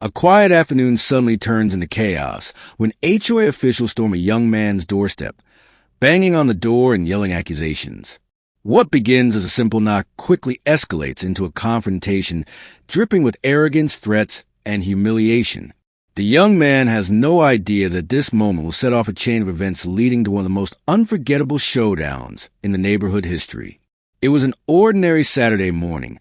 A quiet afternoon suddenly turns into chaos when HOA officials storm a young man's doorstep, banging on the door and yelling accusations. What begins as a simple knock quickly escalates into a confrontation dripping with arrogance, threats, and humiliation. The young man has no idea that this moment will set off a chain of events leading to one of the most unforgettable showdowns in the neighborhood history. It was an ordinary Saturday morning,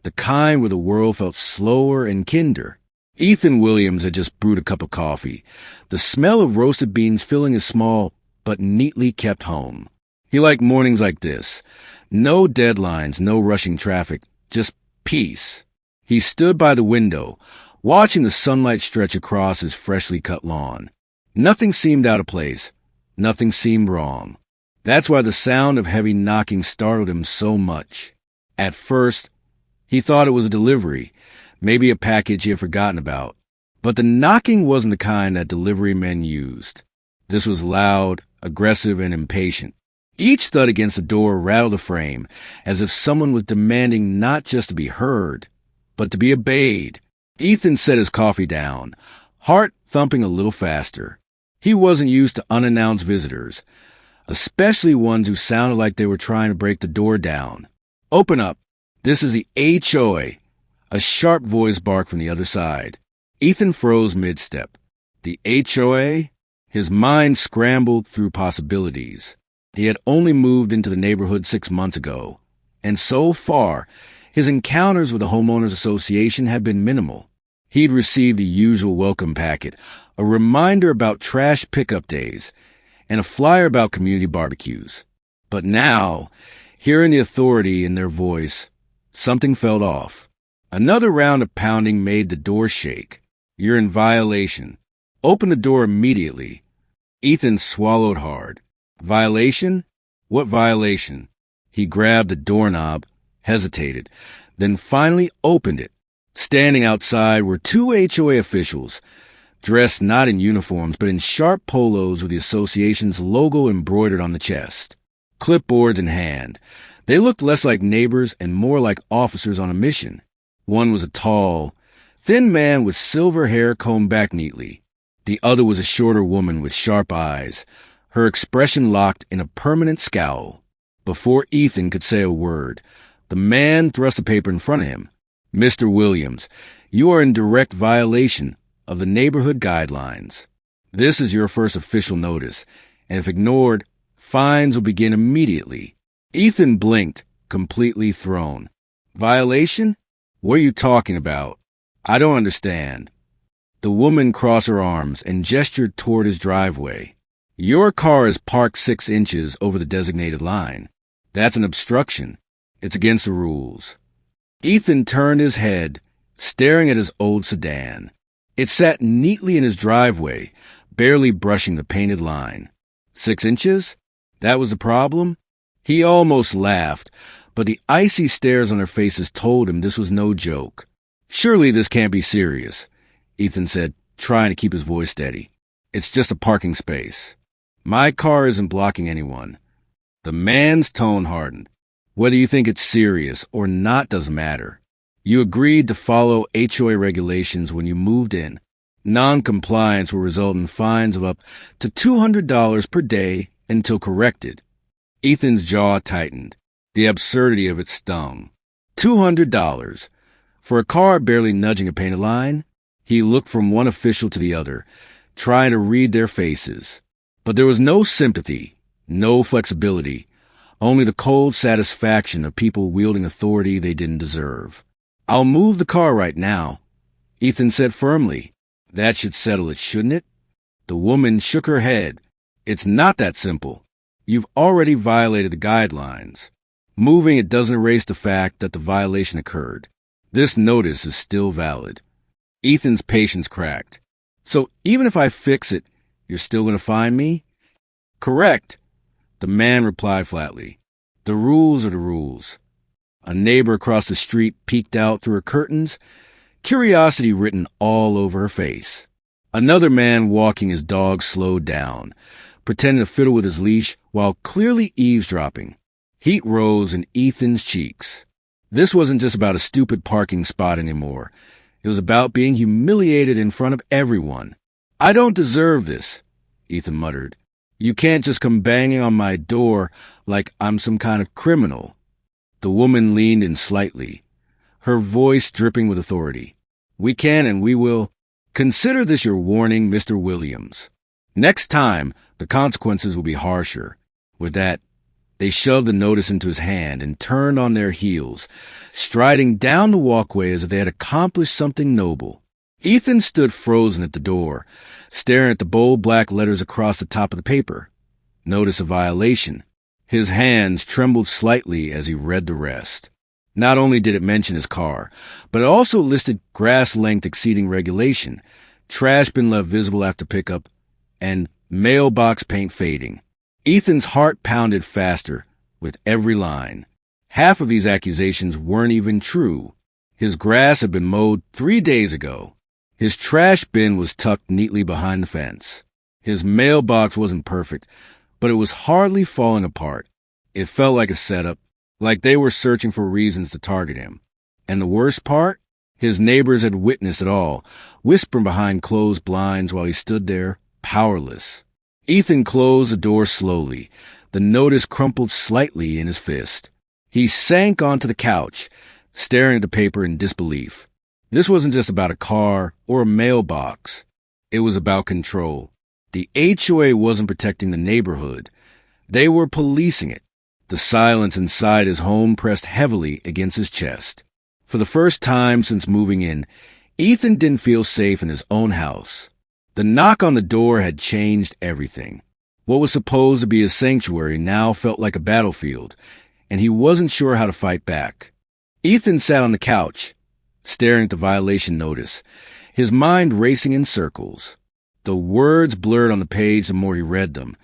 the kind where the world felt slower and kinder. Ethan Williams had just brewed a cup of coffee, the smell of roasted beans filling his small but neatly kept home. He liked mornings like this. No deadlines, no rushing traffic, just peace. He stood by the window, watching the sunlight stretch across his freshly cut lawn. Nothing seemed out of place. Nothing seemed wrong. That's why the sound of heavy knocking startled him so much. At first, he thought it was a delivery, maybe a package he had forgotten about. But the knocking wasn't the kind that delivery men used. This was loud, aggressive, and impatient. Each thud against the door rattled the frame, as if someone was demanding not just to be heard, but to be obeyed. Ethan set his coffee down, heart thumping a little faster. He wasn't used to unannounced visitors, especially ones who sounded like they were trying to break the door down. "Open up. This is the HOA." A sharp voice barked from the other side. Ethan froze mid-step. The HOA? His mind scrambled through possibilities. He had only moved into the neighborhood 6 months ago, and so far, his encounters with the Homeowners Association had been minimal. He'd received the usual welcome packet, a reminder about trash pickup days, and a flyer about community barbecues. But now, hearing the authority in their voice, something felt off. Another round of pounding made the door shake. "You're in violation. Open the door immediately." Ethan swallowed hard. Violation? What violation? He grabbed the doorknob, hesitated, then finally opened it. Standing outside were 2 HOA officials, dressed not in uniforms but in sharp polos with the association's logo embroidered on the chest. Clipboards in hand, they looked less like neighbors and more like officers on a mission. One was a tall, thin man with silver hair combed back neatly. The other was a shorter woman with sharp eyes, her expression locked in a permanent scowl. Before Ethan could say a word, the man thrust a paper in front of him. "Mr. Williams, you are in direct violation of the neighborhood guidelines. This is your first official notice, and if ignored, fines will begin immediately." Ethan blinked, completely thrown. "Violation? What are you talking about? I don't understand." The woman crossed her arms and gestured toward his driveway. "Your car is parked 6 inches over the designated line. That's an obstruction. It's against the rules." Ethan turned his head, staring at his old sedan. It sat neatly in his driveway, barely brushing the painted line. 6 inches? That was the problem? He almost laughed, but the icy stares on their faces told him this was no joke. "Surely this can't be serious," Ethan said, trying to keep his voice steady. "It's just a parking space. My car isn't blocking anyone." The man's tone hardened. "Whether you think it's serious or not doesn't matter. You agreed to follow HOA regulations when you moved in. Non-compliance will result in fines of up to $200 per day until corrected." Ethan's jaw tightened. The absurdity of it stung. $200 for a car barely nudging a painted line? He looked from one official to the other, trying to read their faces. But there was no sympathy, no flexibility, only the cold satisfaction of people wielding authority they didn't deserve. "I'll move the car right now," Ethan said firmly. "That should settle it, shouldn't it?" The woman shook her head. "It's not that simple. You've already violated the guidelines. Moving it doesn't erase the fact that the violation occurred. This notice is still valid." Ethan's patience cracked. "So even if I fix it, you're still going to fine me?" "Correct," the man replied flatly. "The rules are the rules." A neighbor across the street peeked out through her curtains, curiosity written all over her face. Another man walking his dog slowed down, pretending to fiddle with his leash while clearly eavesdropping. Heat rose in Ethan's cheeks. This wasn't just about a stupid parking spot anymore. It was about being humiliated in front of everyone. "I don't deserve this," Ethan muttered. "You can't just come banging on my door like I'm some kind of criminal." The woman leaned in slightly, her voice dripping with authority. "We can and we will. Consider this your warning, Mr. Williams. Next time, the consequences will be harsher." With that, they shoved the notice into his hand and turned on their heels, striding down the walkway as if they had accomplished something noble. Ethan stood frozen at the door, staring at the bold black letters across the top of the paper. Notice of violation. His hands trembled slightly as he read the rest. Not only did it mention his car, but it also listed grass length exceeding regulation, trash bin left visible after pickup, and mailbox paint fading. Ethan's heart pounded faster with every line. Half of these accusations weren't even true. His grass had been mowed 3 days ago. His trash bin was tucked neatly behind the fence. His mailbox wasn't perfect, but it was hardly falling apart. It felt like a setup, like they were searching for reasons to target him. And the worst part? His neighbors had witnessed it all, whispering behind closed blinds while he stood there, powerless. Ethan closed the door slowly. The notice crumpled slightly in his fist. He sank onto the couch, staring at the paper in disbelief. This wasn't just about a car or a mailbox. It was about control. The HOA wasn't protecting the neighborhood. They were policing it. The silence inside his home pressed heavily against his chest. For the first time since moving in, Ethan didn't feel safe in his own house. The knock on the door had changed everything. What was supposed to be a sanctuary now felt like a battlefield, and he wasn't sure how to fight back. Ethan sat on the couch, staring at the violation notice, his mind racing in circles. The words blurred on the page the more he read them,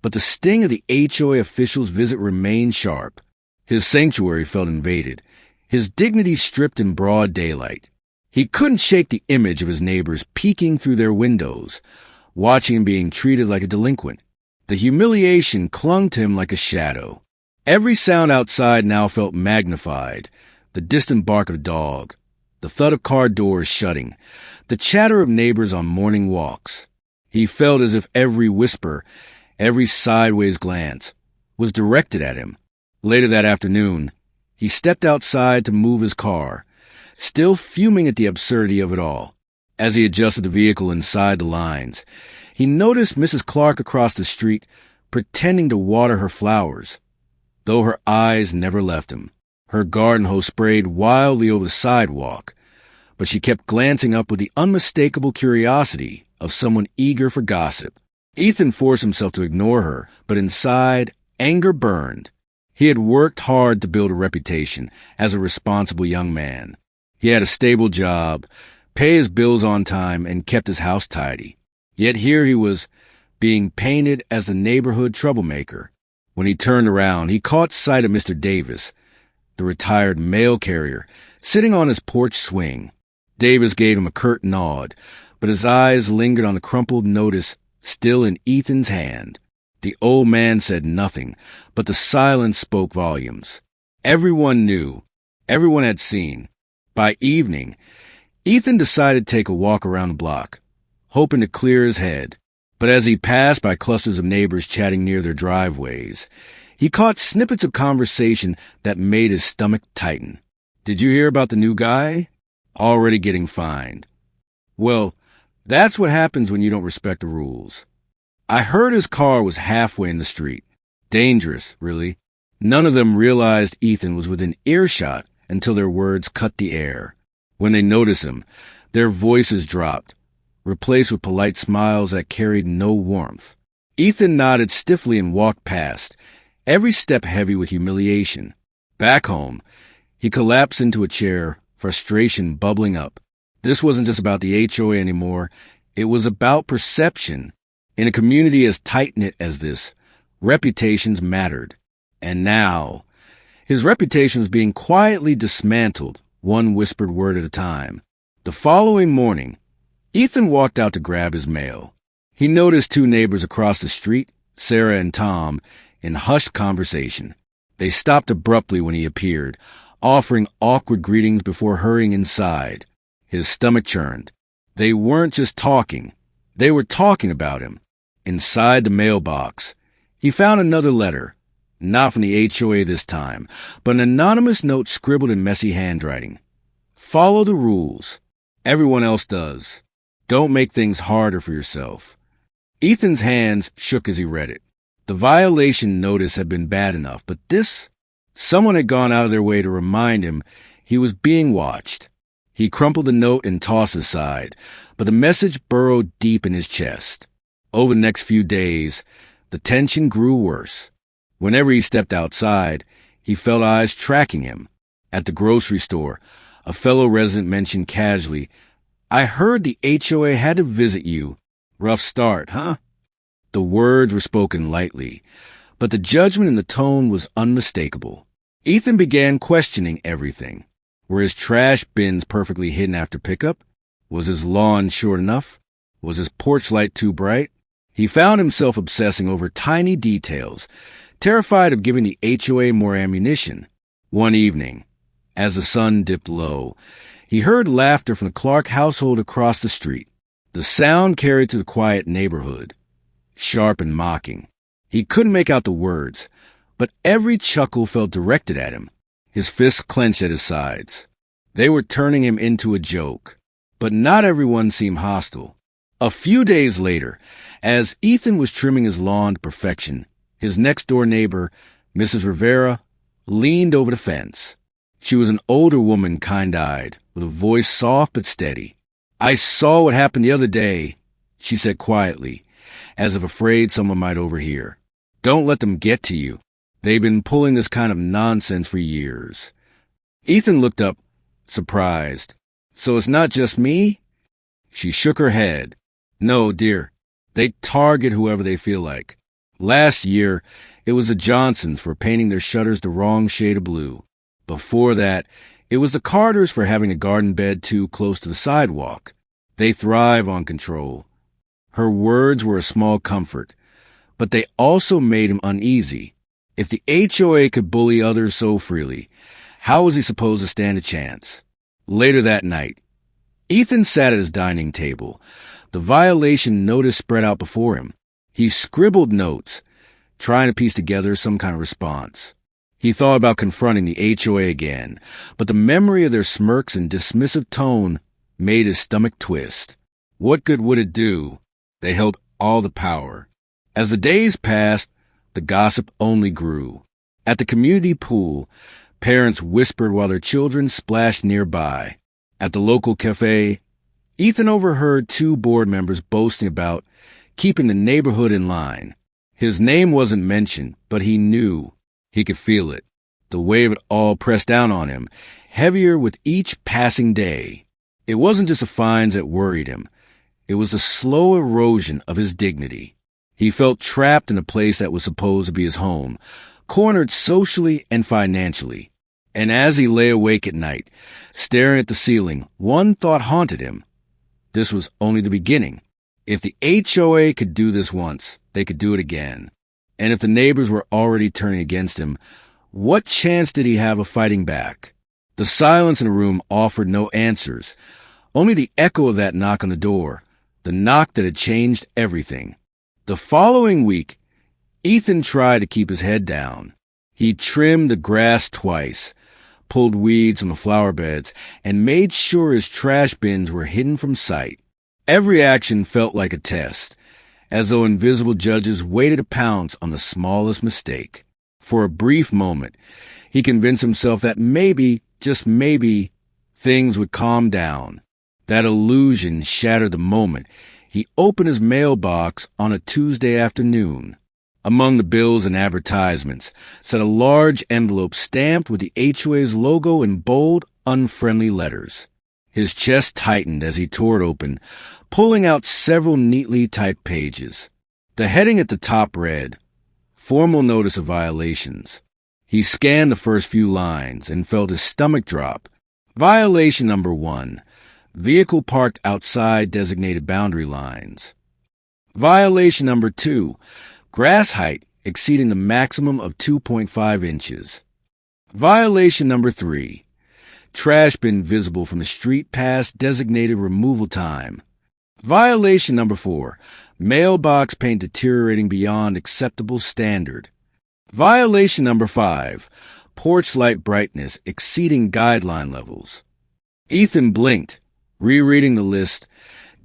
but the sting of the HOA official's visit remained sharp. His sanctuary felt invaded, his dignity stripped in broad daylight. He couldn't shake the image of his neighbors peeking through their windows, watching him being treated like a delinquent. The humiliation clung to him like a shadow. Every sound outside now felt magnified, the distant bark of a dog, the thud of car doors shutting, the chatter of neighbors on morning walks. He felt as if every whisper, every sideways glance, was directed at him. Later that afternoon, he stepped outside to move his car, still fuming at the absurdity of it all. As he adjusted the vehicle inside the lines, he noticed Mrs. Clark across the street pretending to water her flowers, though her eyes never left him. Her garden hose sprayed wildly over the sidewalk, but she kept glancing up with the unmistakable curiosity of someone eager for gossip. Ethan forced himself to ignore her, but inside, anger burned. He had worked hard to build a reputation as a responsible young man. He had a stable job, paid his bills on time, and kept his house tidy. Yet here he was, being painted as the neighborhood troublemaker. When he turned around, he caught sight of Mr. Davis, the retired mail carrier, sitting on his porch swing. Davis gave him a curt nod, but his eyes lingered on the crumpled notice still in Ethan's hand. The old man said nothing, but the silence spoke volumes. Everyone knew. Everyone had seen. By evening, Ethan decided to take a walk around the block, hoping to clear his head. But as he passed by clusters of neighbors chatting near their driveways, he caught snippets of conversation that made his stomach tighten. "Did you hear about the new guy? Already getting fined." "Well, that's what happens when you don't respect the rules." "I heard his car was halfway in the street." Dangerous, really. None of them realized Ethan was within earshot until their words cut the air. When they noticed him, their voices dropped, replaced with polite smiles that carried no warmth. Ethan nodded stiffly and walked past, every step heavy with humiliation. Back home, he collapsed into a chair, frustration bubbling up. This wasn't just about the HOA anymore. It was about perception. In a community as tight-knit as this, reputations mattered. And now, his reputation was being quietly dismantled, one whispered word at a time. The following morning, Ethan walked out to grab his mail. He noticed two neighbors across the street, Sarah and Tom, in hushed conversation. They stopped abruptly when he appeared, offering awkward greetings before hurrying inside. His stomach churned. They weren't just talking. They were talking about him. Inside the mailbox, he found another letter. Not from the HOA this time, but an anonymous note scribbled in messy handwriting. Follow the rules. Everyone else does. Don't make things harder for yourself. Ethan's hands shook as he read it. The violation notice had been bad enough, but this... Someone had gone out of their way to remind him he was being watched. He crumpled the note and tossed it aside, but the message burrowed deep in his chest. Over the next few days, the tension grew worse. Whenever he stepped outside, he felt eyes tracking him. At the grocery store, a fellow resident mentioned casually, "I heard the HOA had to visit you. Rough start, huh?" The words were spoken lightly, but the judgment in the tone was unmistakable. Ethan began questioning everything. Were his trash bins perfectly hidden after pickup? Was his lawn short enough? Was his porch light too bright? He found himself obsessing over tiny details, terrified of giving the HOA more ammunition. One evening, as the sun dipped low, he heard laughter from the Clark household across the street. The sound carried to the quiet neighborhood, sharp and mocking. He couldn't make out the words, but every chuckle felt directed at him. His fists clenched at his sides. They were turning him into a joke. But not everyone seemed hostile. A few days later, as Ethan was trimming his lawn to perfection, his next-door neighbor, Mrs. Rivera, leaned over the fence. She was an older woman, kind-eyed, with a voice soft but steady. "I saw what happened the other day," she said quietly, as if afraid someone might overhear. "Don't let them get to you. They've been pulling this kind of nonsense for years." Ethan looked up, surprised. "So it's not just me?" She shook her head. "No, dear. They target whoever they feel like. Last year, it was the Johnsons for painting their shutters the wrong shade of blue. Before that, it was the Carters for having a garden bed too close to the sidewalk. They thrive on control." Her words were a small comfort, but they also made him uneasy. If the HOA could bully others so freely, how was he supposed to stand a chance? Later that night, Ethan sat at his dining table. The violation notice spread out before him. He scribbled notes, trying to piece together some kind of response. He thought about confronting the HOA again, but the memory of their smirks and dismissive tone made his stomach twist. What good would it do? They held all the power. As the days passed, the gossip only grew. At the community pool, parents whispered while their children splashed nearby. At the local cafe, Ethan overheard two board members boasting about keeping the neighborhood in line. His name wasn't mentioned, but he knew. He could feel it. The weight of it all pressed down on him, heavier with each passing day. It wasn't just the fines that worried him. It was the slow erosion of his dignity. He felt trapped in a place that was supposed to be his home, cornered socially and financially. And as he lay awake at night, staring at the ceiling, one thought haunted him. This was only the beginning. If the HOA could do this once, they could do it again. And if the neighbors were already turning against him, what chance did he have of fighting back? The silence in the room offered no answers, only the echo of that knock on the door, the knock that had changed everything. The following week, Ethan tried to keep his head down. He trimmed the grass twice, pulled weeds from the flower beds, and made sure his trash bins were hidden from sight. Every action felt like a test, as though invisible judges waited to pounce on the smallest mistake. For a brief moment, he convinced himself that maybe, just maybe, things would calm down. That illusion shattered the moment he opened his mailbox on a Tuesday afternoon. Among the bills and advertisements sat a large envelope stamped with the HOA's logo in bold, unfriendly letters. His chest tightened as he tore it open, pulling out several neatly typed pages. The heading at the top read, "Formal Notice of Violations." He scanned the first few lines and felt his stomach drop. Violation number 1. Vehicle parked outside designated boundary lines. Violation number 2. Grass height exceeding the maximum of 2.5 inches. Violation number 3. Trash bin visible from the street past designated removal time. Violation number 4. Mailbox paint deteriorating beyond acceptable standard. Violation number 5. Porch light brightness exceeding guideline levels. Ethan blinked, rereading the list,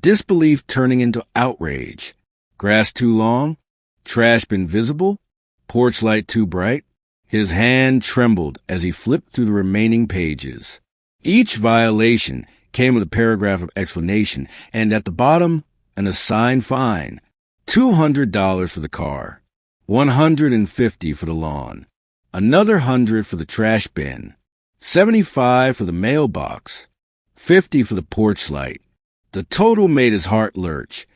disbelief turning into outrage. Grass too long? Trash bin visible? Porch light too bright? His hand trembled as he flipped through the remaining pages. Each violation came with a paragraph of explanation, and at the bottom, an assigned fine. $200 for the car, $150 for the lawn, another $100 for the trash bin, $75 for the mailbox, $50 for the porch light. The total made his heart lurch.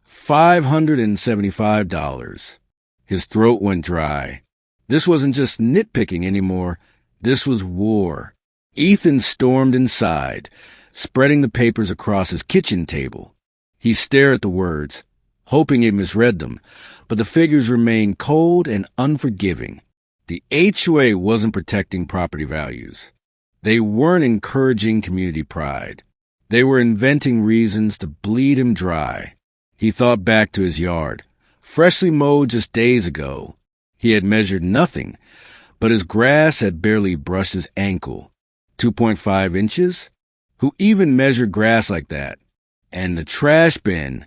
$575. His throat went dry. This wasn't just nitpicking anymore. This was war. Ethan stormed inside, spreading the papers across his kitchen table. He stared at the words, hoping he misread them, but the figures remained cold and unforgiving. The HOA wasn't protecting property values. They weren't encouraging community pride. They were inventing reasons to bleed him dry. He thought back to his yard, freshly mowed just days ago. He had measured nothing, but his grass had barely brushed his ankle. 2.5 inches? Who even measured grass like that? And the trash bin,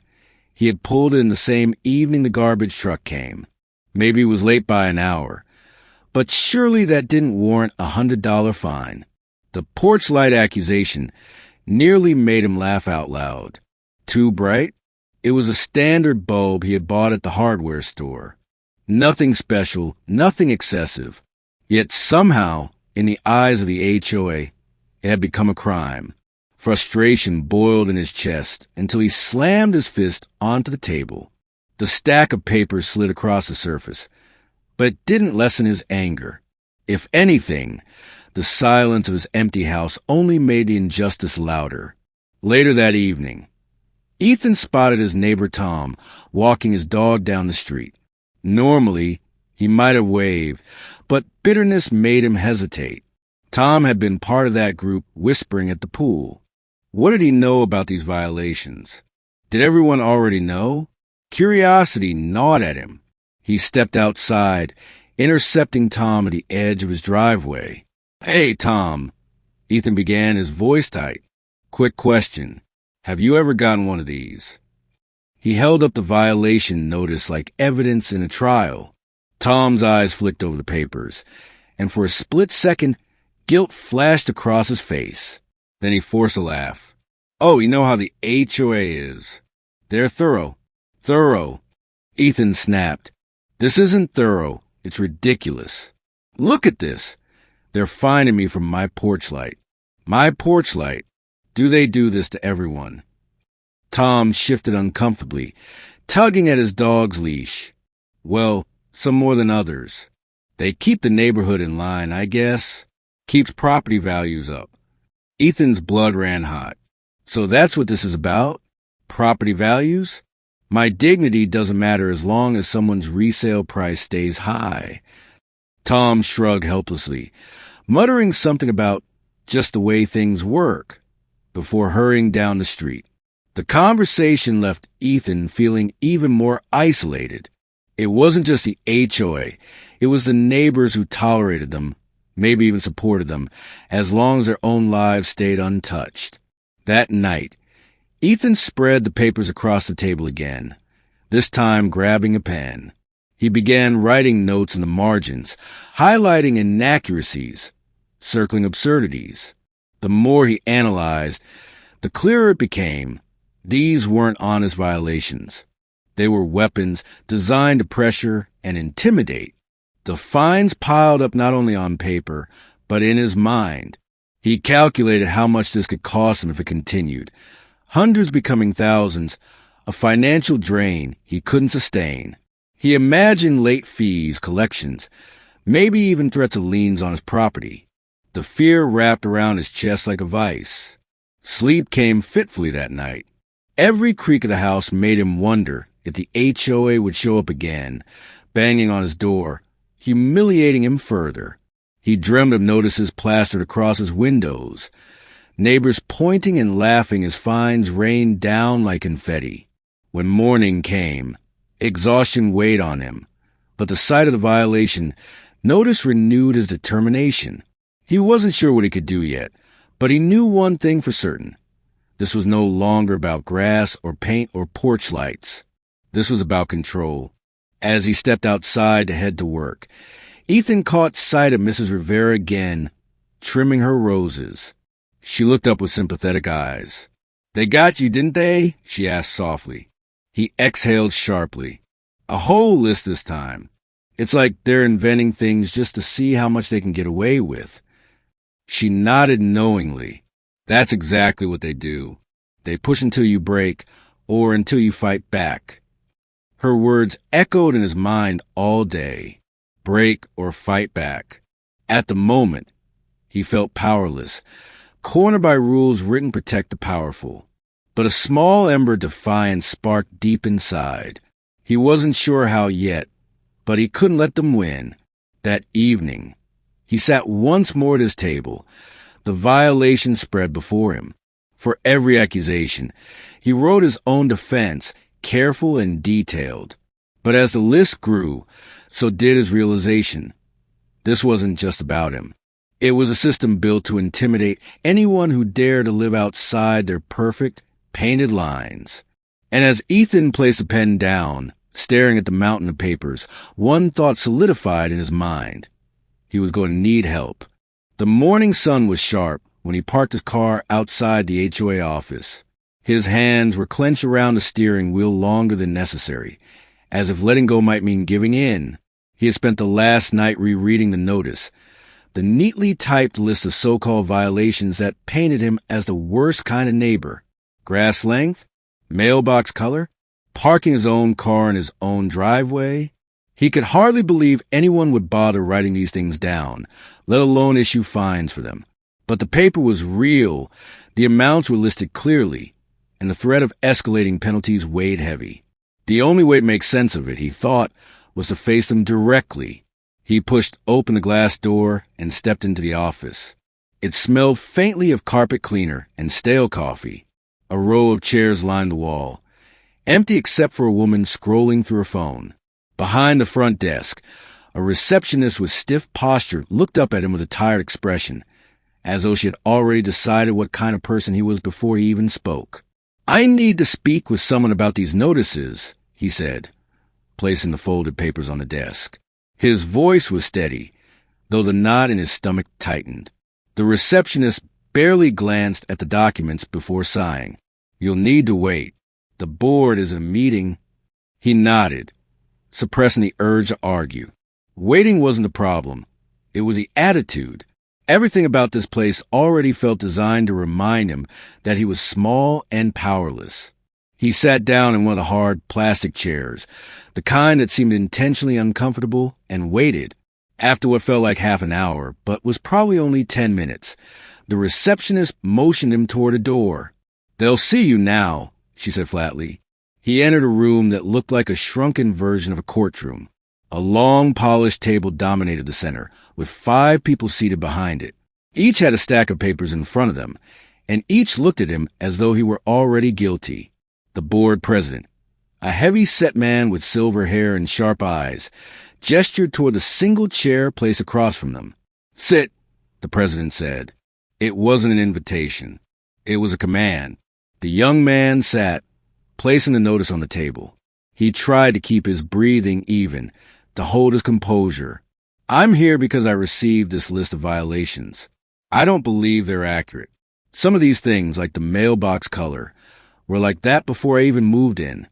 he had pulled it in the same evening the garbage truck came. Maybe he was late by an hour, but surely that didn't warrant a $100 fine. The porch light accusation nearly made him laugh out loud. Too bright? It was a standard bulb he had bought at the hardware store. Nothing special, nothing excessive. Yet somehow, in the eyes of the HOA, it had become a crime. Frustration boiled in his chest until he slammed his fist onto the table. The stack of papers slid across the surface, but it didn't lessen his anger. If anything, the silence of his empty house only made the injustice louder. Later that evening, Ethan spotted his neighbor Tom walking his dog down the street. Normally, he might have waved, but bitterness made him hesitate. Tom had been part of that group whispering at the pool. What did he know about these violations? Did everyone already know? Curiosity gnawed at him. He stepped outside, intercepting Tom at the edge of his driveway. "Hey, Tom," Ethan began, his voice tight. "Quick question. Have you ever gotten one of these?" He held up the violation notice like evidence in a trial. Tom's eyes flicked over the papers, and for a split second, guilt flashed across his face. Then he forced a laugh. "Oh, you know how the HOA is. They're thorough." "Thorough," Ethan snapped. "This isn't thorough. It's ridiculous. Look at this. They're fining me for my porch light. My porch light. Do they do this to everyone?" Tom shifted uncomfortably, tugging at his dog's leash. "Well, some more than others. They keep the neighborhood in line, I guess. Keeps property values up." Ethan's blood ran hot. "So that's what this is about? Property values? My dignity doesn't matter as long as someone's resale price stays high." Tom shrugged helplessly, muttering something about just the way things work, before hurrying down the street. The conversation left Ethan feeling even more isolated. It wasn't just the HOA. It was the neighbors who tolerated them, maybe even supported them, as long as their own lives stayed untouched. That night, Ethan spread the papers across the table again, this time grabbing a pen. He began writing notes in the margins, highlighting inaccuracies, circling absurdities. The more he analyzed, the clearer it became. These weren't honest violations. They were weapons designed to pressure and intimidate. The fines piled up not only on paper, but in his mind. He calculated how much this could cost him if it continued. Hundreds becoming thousands, a financial drain he couldn't sustain. He imagined late fees, collections, maybe even threats of liens on his property. The fear wrapped around his chest like a vice. Sleep came fitfully that night. Every creak of the house made him wonder if the HOA would show up again, banging on his door, humiliating him further. He dreamed of notices plastered across his windows, neighbors pointing and laughing as fines rained down like confetti. When morning came, exhaustion weighed on him, but the sight of the violation notice renewed his determination. He wasn't sure what he could do yet, but he knew one thing for certain. This was no longer about grass or paint or porch lights. This was about control. As he stepped outside to head to work, Ethan caught sight of Mrs. Rivera again, trimming her roses. She looked up with sympathetic eyes. "They got you, didn't they?" she asked softly. He exhaled sharply. "A whole list this time. It's like they're inventing things just to see how much they can get away with." She nodded knowingly. "That's exactly what they do. They push until you break, or until you fight back." Her words echoed in his mind all day. Break or fight back. At the moment, he felt powerless, cornered by rules written to protect the powerful. But a small ember of defiance sparked deep inside. He wasn't sure how yet, but he couldn't let them win. That evening, he sat once more at his table. The violation spread before him. For every accusation, he wrote his own defense, careful and detailed. But as the list grew, so did his realization. This wasn't just about him. It was a system built to intimidate anyone who dared to live outside their perfect, painted lines. And as Ethan placed the pen down, staring at the mountain of papers, one thought solidified in his mind. He was going to need help. The morning sun was sharp when he parked his car outside the HOA office. His hands were clenched around the steering wheel longer than necessary, as if letting go might mean giving in. He had spent the last night rereading the notice, the neatly typed list of so-called violations that painted him as the worst kind of neighbor. Grass length, mailbox color, parking his own car in his own driveway. He could hardly believe anyone would bother writing these things down, let alone issue fines for them. But the paper was real, the amounts were listed clearly, and the threat of escalating penalties weighed heavy. The only way to make sense of it, he thought, was to face them directly. He pushed open the glass door and stepped into the office. It smelled faintly of carpet cleaner and stale coffee. A row of chairs lined the wall, empty except for a woman scrolling through her phone. Behind the front desk, a receptionist with stiff posture looked up at him with a tired expression, as though she had already decided what kind of person he was before he even spoke. "I need to speak with someone about these notices," he said, placing the folded papers on the desk. His voice was steady, though the knot in his stomach tightened. The receptionist barely glanced at the documents before sighing. "You'll need to wait. The board is in a meeting." He nodded, suppressing the urge to argue. Waiting wasn't the problem. It was the attitude. Everything about this place already felt designed to remind him that he was small and powerless. He sat down in one of the hard plastic chairs, the kind that seemed intentionally uncomfortable, and waited. After what felt like half an hour, but was probably only 10 minutes, the receptionist motioned him toward a door. "They'll see you now," she said flatly. He entered a room that looked like a shrunken version of a courtroom. A long, polished table dominated the center, with 5 people seated behind it. Each had a stack of papers in front of them, and each looked at him as though he were already guilty. The board president, a heavy-set man with silver hair and sharp eyes, gestured toward the single chair placed across from them. "Sit," the president said. It wasn't an invitation. It was a command. The young man sat, placing the notice on the table. He tried to keep his breathing even, to hold his composure. "I'm here because I received this list of violations. I don't believe they're accurate. Some of these things, like the mailbox color, were like that before I even moved in."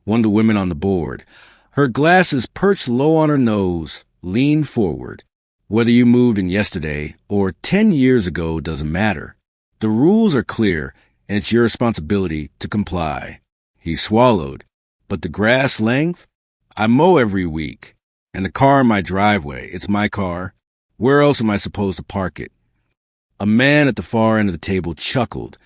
One of the women on the board, her glasses perched low on her nose, leaned forward. "Whether you moved in yesterday or 10 years ago doesn't matter. The rules are clear, and it's your responsibility to comply." He swallowed. "But the grass length? I mow every week. And the car in my driveway, it's my car. Where else am I supposed to park it?" A man at the far end of the table chuckled,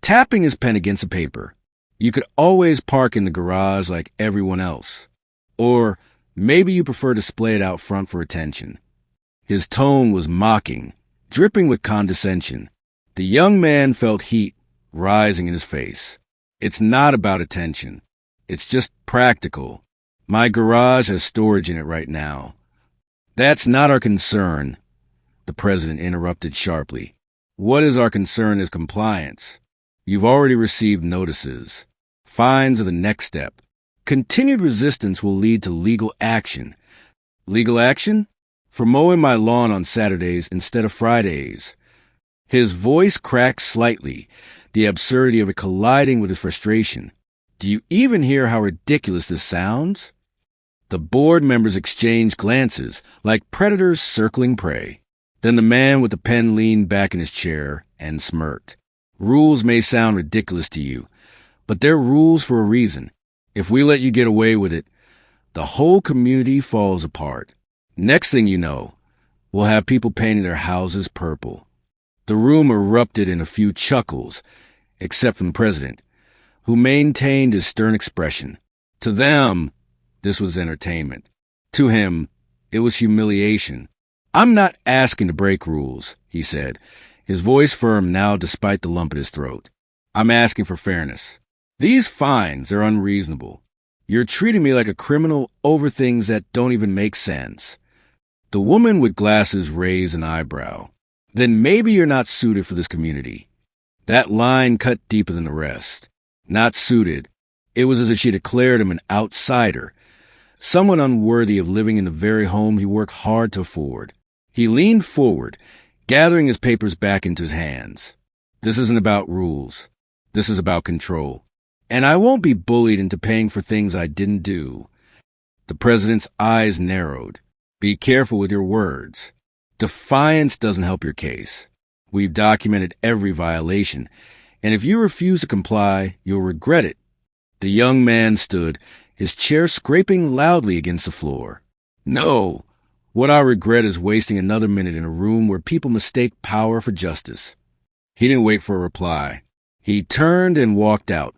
tapping his pen against the paper. "You could always park in the garage like everyone else. Or maybe you prefer to display it out front for attention." His tone was mocking, dripping with condescension. The young man felt heat rising in his face. It's not about attention. It's just practical. My garage has storage in it right now. That's not our concern, the president interrupted sharply. What is our concern is compliance. You've already received notices. Fines are the next step. Continued resistance will lead to legal action. Legal action? For mowing my lawn on Saturdays instead of Fridays. His voice cracked slightly, the absurdity of it colliding with his frustration. Do you even hear how ridiculous this sounds? The board members exchanged glances, like predators circling prey. Then the man with the pen leaned back in his chair and smirked. Rules may sound ridiculous to you, but they're rules for a reason. If we let you get away with it, the whole community falls apart. Next thing you know, we'll have people painting their houses purple. The room erupted in a few chuckles, except from the president, who maintained his stern expression. To them, this was entertainment. To him, it was humiliation. I'm not asking to break rules, he said, his voice firm now despite the lump in his throat. I'm asking for fairness. These fines are unreasonable. You're treating me like a criminal over things that don't even make sense. The woman with glasses raised an eyebrow. Then maybe you're not suited for this community. That line cut deeper than the rest. Not suited. It was as if she declared him an outsider, someone unworthy of living in the very home he worked hard to afford. He leaned forward, gathering his papers back into his hands. This isn't about rules. This is about control. And I won't be bullied into paying for things I didn't do. The president's eyes narrowed. Be careful with your words. Defiance doesn't help your case. We've documented every violation, and if you refuse to comply, you'll regret it. The young man stood, his chair scraping loudly against the floor. No, what I regret is wasting another minute in a room where people mistake power for justice. He didn't wait for a reply. He turned and walked out,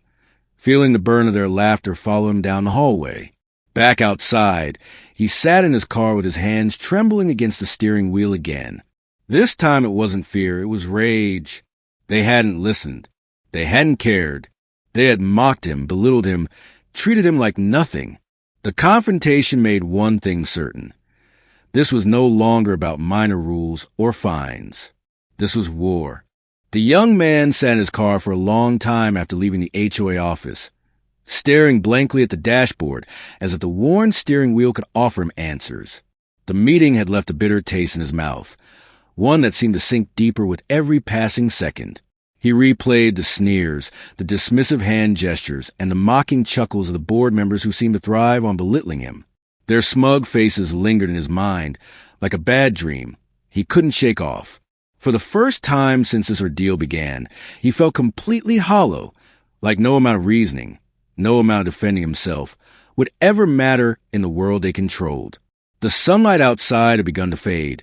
feeling the burn of their laughter follow him down the hallway. Back outside, he sat in his car with his hands trembling against the steering wheel again. This time it wasn't fear, it was rage. They hadn't listened. They hadn't cared. They had mocked him, belittled him, treated him like nothing. The confrontation made one thing certain. This was no longer about minor rules or fines. This was war. The young man sat in his car for a long time after leaving the HOA office, staring blankly at the dashboard as if the worn steering wheel could offer him answers. The meeting had left a bitter taste in his mouth, one that seemed to sink deeper with every passing second. He replayed the sneers, the dismissive hand gestures, and the mocking chuckles of the board members who seemed to thrive on belittling him. Their smug faces lingered in his mind like a bad dream he couldn't shake off. For the first time since this ordeal began, he felt completely hollow, like no amount of reasoning, no amount of defending himself, would ever matter in the world they controlled. The sunlight outside had begun to fade,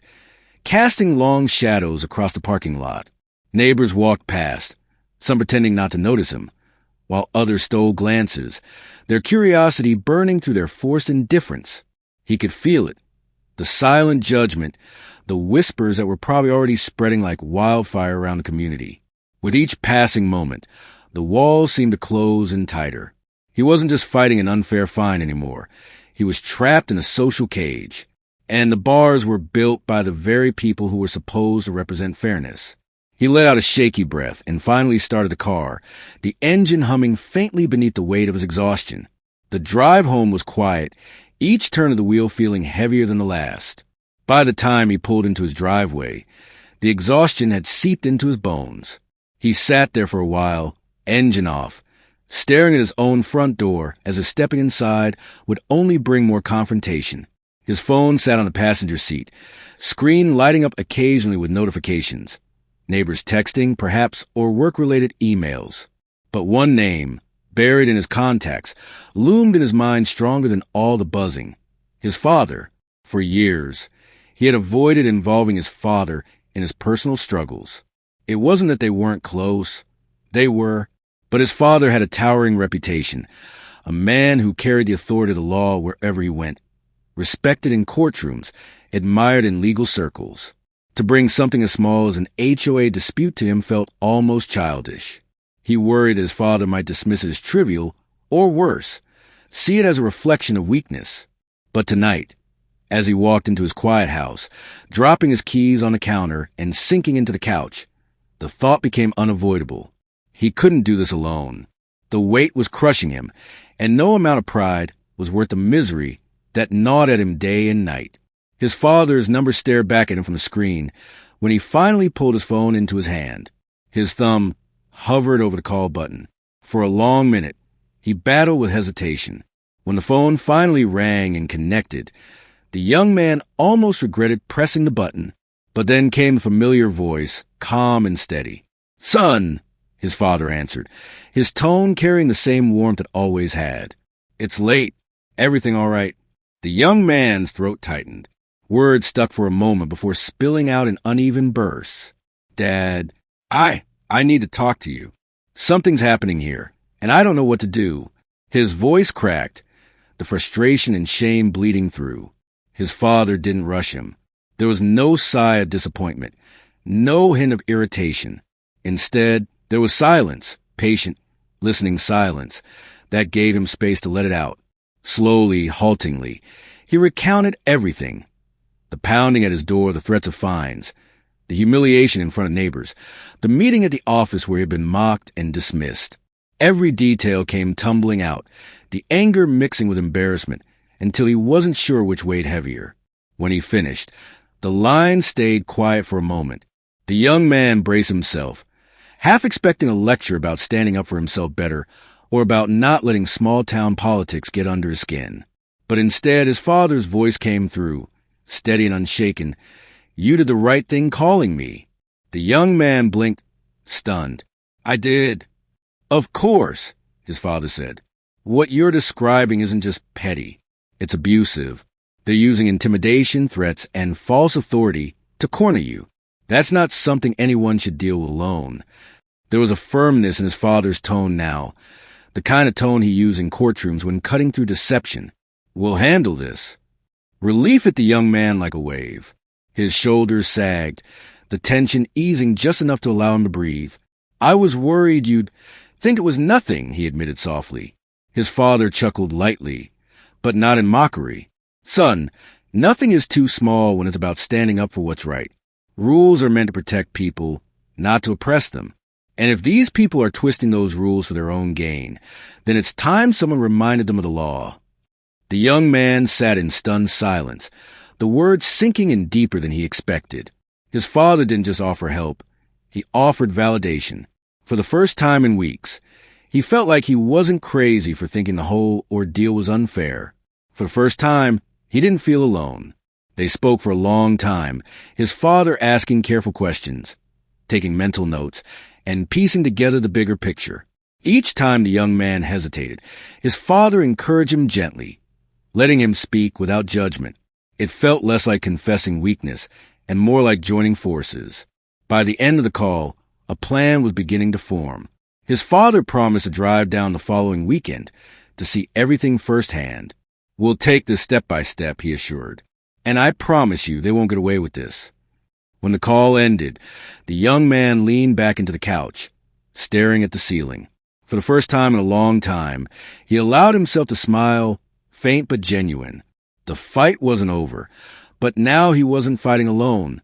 casting long shadows across the parking lot. Neighbors walked past, some pretending not to notice him, while others stole glances, their curiosity burning through their forced indifference. He could feel it, the silent judgment, the whispers that were probably already spreading like wildfire around the community. With each passing moment, the walls seemed to close in tighter. He wasn't just fighting an unfair fine anymore. He was trapped in a social cage, and the bars were built by the very people who were supposed to represent fairness. He let out a shaky breath and finally started the car, the engine humming faintly beneath the weight of his exhaustion. The drive home was quiet, each turn of the wheel feeling heavier than the last. By the time he pulled into his driveway, the exhaustion had seeped into his bones. He sat there for a while, engine off, staring at his own front door as if stepping inside would only bring more confrontation. His phone sat on the passenger seat, screen lighting up occasionally with notifications. Neighbors texting, perhaps, or work-related emails. But one name, buried in his contacts, loomed in his mind stronger than all the buzzing. His father. For years, he had avoided involving his father in his personal struggles. It wasn't that they weren't close. They were. But his father had a towering reputation, a man who carried the authority of the law wherever he went, respected in courtrooms, admired in legal circles. To bring something as small as an HOA dispute to him felt almost childish. He worried his father might dismiss it as trivial, or worse, see it as a reflection of weakness. But tonight, as he walked into his quiet house, dropping his keys on the counter and sinking into the couch, the thought became unavoidable. He couldn't do this alone. The weight was crushing him, and no amount of pride was worth the misery that gnawed at him day and night. His father's number stared back at him from the screen when he finally pulled his phone into his hand. His thumb hovered over the call button. For a long minute, he battled with hesitation. When the phone finally rang and connected, the young man almost regretted pressing the button, but then came the familiar voice, calm and steady. "Son," his father answered, his tone carrying the same warmth it always had. "It's late. Everything all right?" The young man's throat tightened. Words stuck for a moment before spilling out in uneven bursts. "Dad, I need to talk to you. Something's happening here, and I don't know what to do." His voice cracked, the frustration and shame bleeding through. His father didn't rush him. There was no sigh of disappointment, no hint of irritation. Instead, there was silence, patient, listening silence, that gave him space to let it out. Slowly, haltingly, he recounted everything. The pounding at his door, the threats of fines, the humiliation in front of neighbors, the meeting at the office where he had been mocked and dismissed. Every detail came tumbling out, the anger mixing with embarrassment, until he wasn't sure which weighed heavier. When he finished, the line stayed quiet for a moment. The young man braced himself, half expecting a lecture about standing up for himself better, or about not letting small-town politics get under his skin. But instead, his father's voice came through, steady and unshaken. "You did the right thing calling me." The young man blinked, stunned. "I did." "Of course," his father said. "What you're describing isn't just petty. It's abusive. They're using intimidation, threats, and false authority to corner you. That's not something anyone should deal with alone." There was a firmness in his father's tone now, the kind of tone he used in courtrooms when cutting through deception. "We'll handle this." Relief hit the young man like a wave. His shoulders sagged, the tension easing just enough to allow him to breathe. "I was worried you'd think it was nothing," he admitted softly. His father chuckled lightly, but not in mockery. "Son, nothing is too small when it's about standing up for what's right. Rules are meant to protect people, not to oppress them. And if these people are twisting those rules for their own gain, then it's time someone reminded them of the law." The young man sat in stunned silence, the words sinking in deeper than he expected. His father didn't just offer help. He offered validation. For the first time in weeks, he felt like he wasn't crazy for thinking the whole ordeal was unfair. For the first time, he didn't feel alone. They spoke for a long time, his father asking careful questions, taking mental notes, and piecing together the bigger picture. Each time the young man hesitated, his father encouraged him gently, letting him speak without judgment. It felt less like confessing weakness and more like joining forces. By the end of the call, a plan was beginning to form. His father promised to drive down the following weekend to see everything firsthand. "We'll take this step by step," he assured. "And I promise you they won't get away with this." When the call ended, the young man leaned back into the couch, staring at the ceiling. For the first time in a long time, he allowed himself to smile, faint but genuine. The fight wasn't over, but now he wasn't fighting alone.